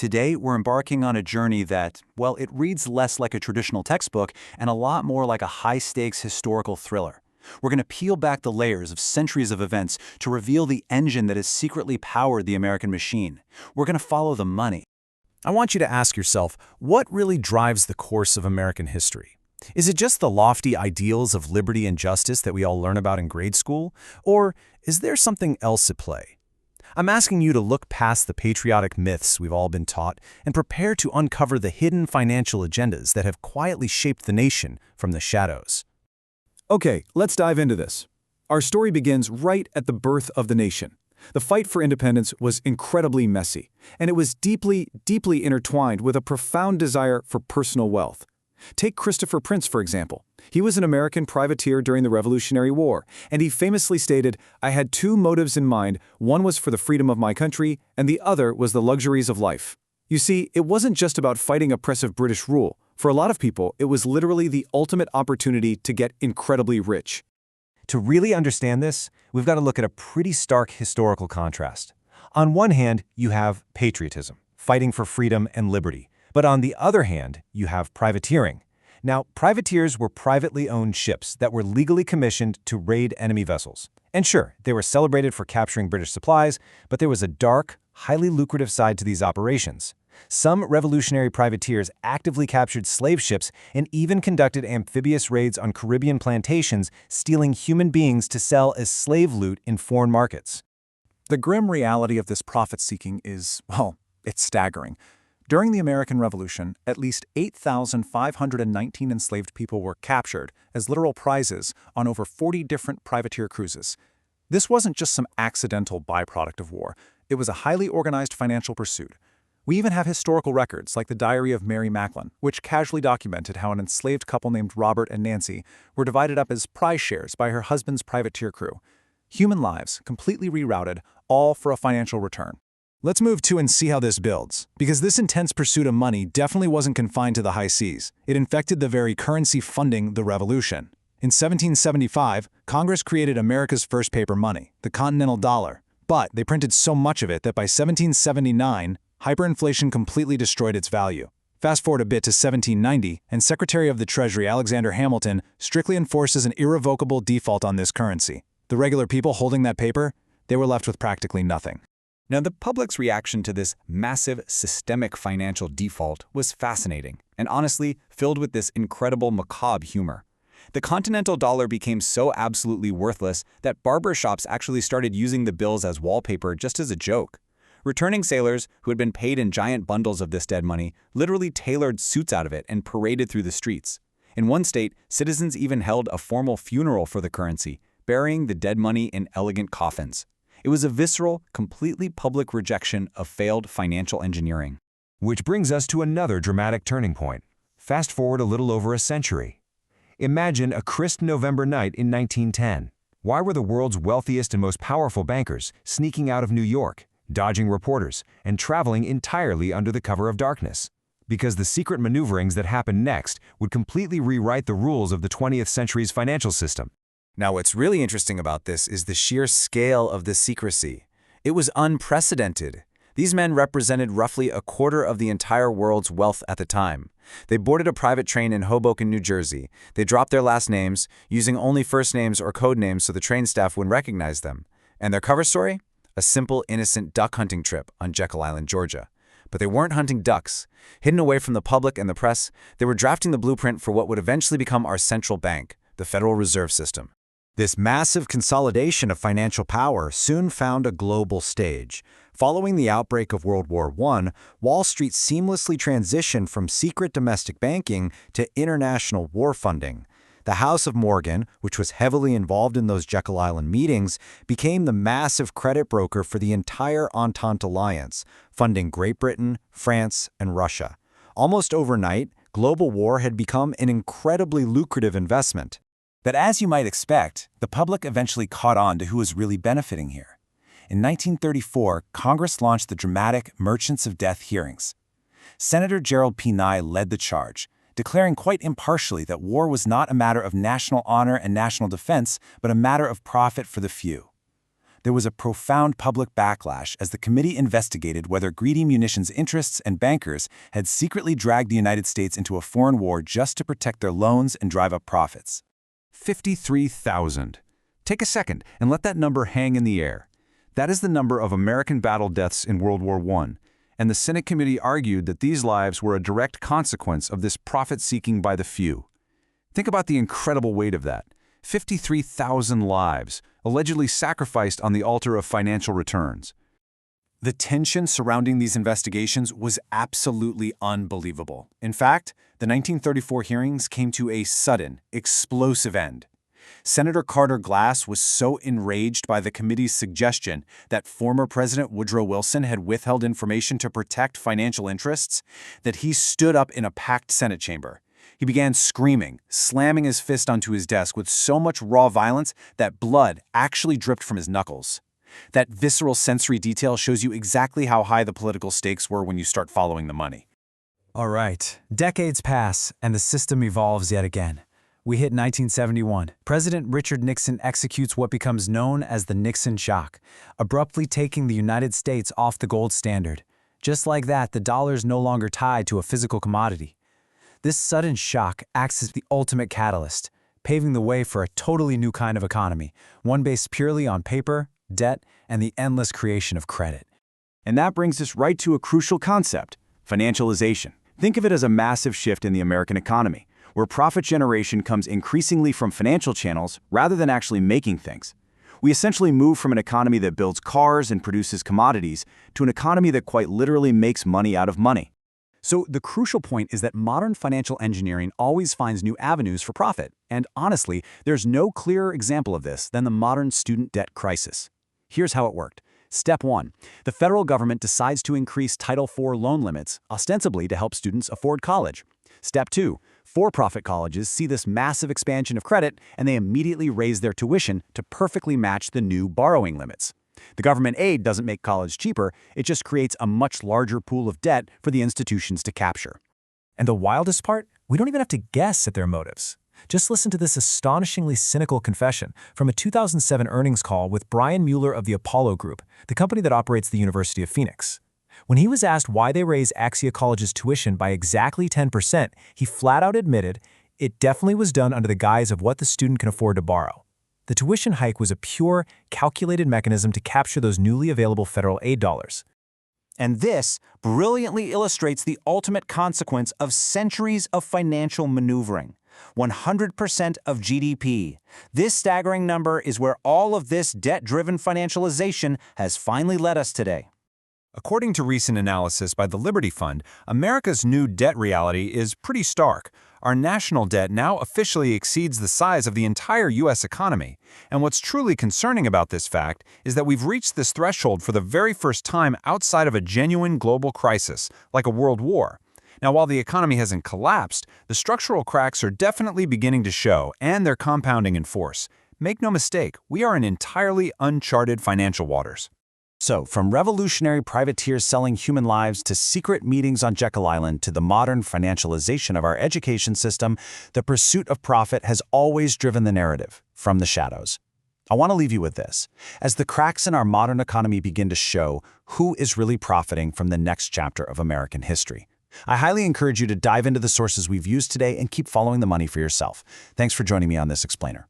Today, we're embarking on a journey that, well, it reads less like a traditional textbook and a lot more like a high-stakes historical thriller. We're going to peel back the layers of centuries of events to reveal the engine that has secretly powered the American machine. We're going to follow the money. I want you to ask yourself, what really drives the course of American history? Is it just the lofty ideals of liberty and justice that we all learn about in grade school? Or is there something else at play? I'm asking you to look past the patriotic myths we've all been taught and prepare to uncover the hidden financial agendas that have quietly shaped the nation from the shadows. Okay, let's dive into this. Our story begins right at the birth of the nation. The fight for independence was incredibly messy, and it was deeply, deeply intertwined with a profound desire for personal wealth. Take Christopher Prince, for example. He was an American privateer during the Revolutionary War, and he famously stated, "I had two motives in mind. One was for the freedom of my country, and the other was the luxuries of life." You see, it wasn't just about fighting oppressive British rule. For a lot of people, it was literally the ultimate opportunity to get incredibly rich. To really understand this, we've got to look at a pretty stark historical contrast. On one hand, you have patriotism, fighting for freedom and liberty. But on the other hand, you have privateering. Now, privateers were privately owned ships that were legally commissioned to raid enemy vessels. And sure, they were celebrated for capturing British supplies, but there was a dark, highly lucrative side to these operations. Some revolutionary privateers actively captured slave ships and even conducted amphibious raids on Caribbean plantations, stealing human beings to sell as slave loot in foreign markets. The grim reality of this profit-seeking is, well, it's staggering. During the American Revolution, at least 8,519 enslaved people were captured as literal prizes on over 40 different privateer cruises. This wasn't just some accidental byproduct of war. It was a highly organized financial pursuit. We even have historical records like the Diary of Mary Macklin, which casually documented how an enslaved couple named Robert and Nancy were divided up as prize shares by her husband's privateer crew. Human lives completely rerouted, all for a financial return. Let's move to and see how this builds, because this intense pursuit of money definitely wasn't confined to the high seas. It infected the very currency funding the revolution. In 1775, Congress created America's first paper money, the Continental Dollar. But they printed so much of it that by 1779, hyperinflation completely destroyed its value. Fast forward a bit to 1790, and Secretary of the Treasury Alexander Hamilton strictly enforces an irrevocable default on this currency. The regular people holding that paper, they were left with practically nothing. Now, the public's reaction to this massive systemic financial default was fascinating and honestly filled with this incredible macabre humor. The Continental Dollar became so absolutely worthless that barber shops actually started using the bills as wallpaper just as a joke. Returning sailors, who had been paid in giant bundles of this dead money, literally tailored suits out of it and paraded through the streets. In one state, citizens even held a formal funeral for the currency, burying the dead money in elegant coffins. It was a visceral, completely public rejection of failed financial engineering. Which brings us to another dramatic turning point. Fast forward a little over a century. Imagine a crisp November night in 1910. Why were the world's wealthiest and most powerful bankers sneaking out of New York, dodging reporters, and traveling entirely under the cover of darkness? Because the secret maneuverings that happened next would completely rewrite the rules of the 20th century's financial system. Now, what's really interesting about this is the sheer scale of the secrecy. It was unprecedented. These men represented roughly a quarter of the entire world's wealth at the time. They boarded a private train in Hoboken, New Jersey. They dropped their last names, using only first names or code names so the train staff wouldn't recognize them. And their cover story? A simple, innocent duck hunting trip on Jekyll Island, Georgia. But they weren't hunting ducks. Hidden away from the public and the press, they were drafting the blueprint for what would eventually become our central bank, the Federal Reserve System. This massive consolidation of financial power soon found a global stage. Following the outbreak of World War I, Wall Street seamlessly transitioned from secret domestic banking to international war funding. The House of Morgan, which was heavily involved in those Jekyll Island meetings, became the massive credit broker for the entire Entente Alliance, funding Great Britain, France, and Russia. Almost overnight, global war had become an incredibly lucrative investment. But as you might expect, the public eventually caught on to who was really benefiting here. In 1934, Congress launched the dramatic Merchants of Death hearings. Senator Gerald P. Nye led the charge, declaring quite impartially that war was not a matter of national honor and national defense, but a matter of profit for the few. there was a profound public backlash as the committee investigated whether greedy munitions interests and bankers had secretly dragged the United States into a foreign war just to protect their loans and drive up profits. 53,000. Take a second and let that number hang in the air. That is the number of American battle deaths in World War I, and the Senate committee argued that these lives were a direct consequence of this profit-seeking by the few. Think about the incredible weight of that. 53,000 lives, allegedly sacrificed on the altar of financial returns. The tension surrounding these investigations was absolutely unbelievable. In fact, the 1934 hearings came to a sudden, explosive end. Senator Carter Glass was so enraged by the committee's suggestion that former President Woodrow Wilson had withheld information to protect financial interests that he stood up in a packed Senate chamber. He began screaming, slamming his fist onto his desk with so much raw violence that blood actually dripped from his knuckles. That visceral sensory detail shows you exactly how high the political stakes were when you start following the money. All right, decades pass and the system evolves yet again. We hit 1971. President Richard Nixon executes what becomes known as the Nixon shock, abruptly taking the United States off the gold standard. Just like that, the dollar's no longer tied to a physical commodity. This sudden shock acts as the ultimate catalyst, paving the way for a totally new kind of economy, one based purely on paper, debt, and the endless creation of credit. And that brings us right to a crucial concept: financialization. Think of it as a massive shift in the American economy, where profit generation comes increasingly from financial channels rather than actually making things. We essentially move from an economy that builds cars and produces commodities to an economy that quite literally makes money out of money. So the crucial point is that modern financial engineering always finds new avenues for profit, and honestly, there's no clearer example of this than the modern student debt crisis. Here's how it worked. Step 1. The federal government decides to increase Title IV loan limits, ostensibly to help students afford college. Step 2. For-profit colleges see this massive expansion of credit, and they immediately raise their tuition to perfectly match the new borrowing limits. The government aid doesn't make college cheaper, it just creates a much larger pool of debt for the institutions to capture. And the wildest part? We don't even have to guess at their motives. Just listen to this astonishingly cynical confession from a 2007 earnings call with Brian Mueller of the Apollo Group, the company that operates the University of Phoenix. When he was asked why they raised Axia College's tuition by exactly 10%, he flat out admitted it definitely was done under the guise of what the student can afford to borrow. The tuition hike was a pure, calculated mechanism to capture those newly available federal aid dollars. And this brilliantly illustrates the ultimate consequence of centuries of financial maneuvering. 100% of GDP. This staggering number is where all of this debt-driven financialization has finally led us today. According to recent analysis by the Liberty Fund, America's new debt reality is pretty stark. Our national debt now officially exceeds the size of the entire U.S. economy. And what's truly concerning about this fact is that we've reached this threshold for the very first time outside of a genuine global crisis, like a world war. Now, while the economy hasn't collapsed, the structural cracks are definitely beginning to show, and they're compounding in force. Make no mistake, we are in entirely uncharted financial waters. So, from revolutionary privateers selling human lives to secret meetings on Jekyll Island to the modern financialization of our education system, the pursuit of profit has always driven the narrative from the shadows. I want to leave you with this. As the cracks in our modern economy begin to show, who is really profiting from the next chapter of American history? I highly encourage you to dive into the sources we've used today and keep following the money for yourself. Thanks for joining me on this explainer.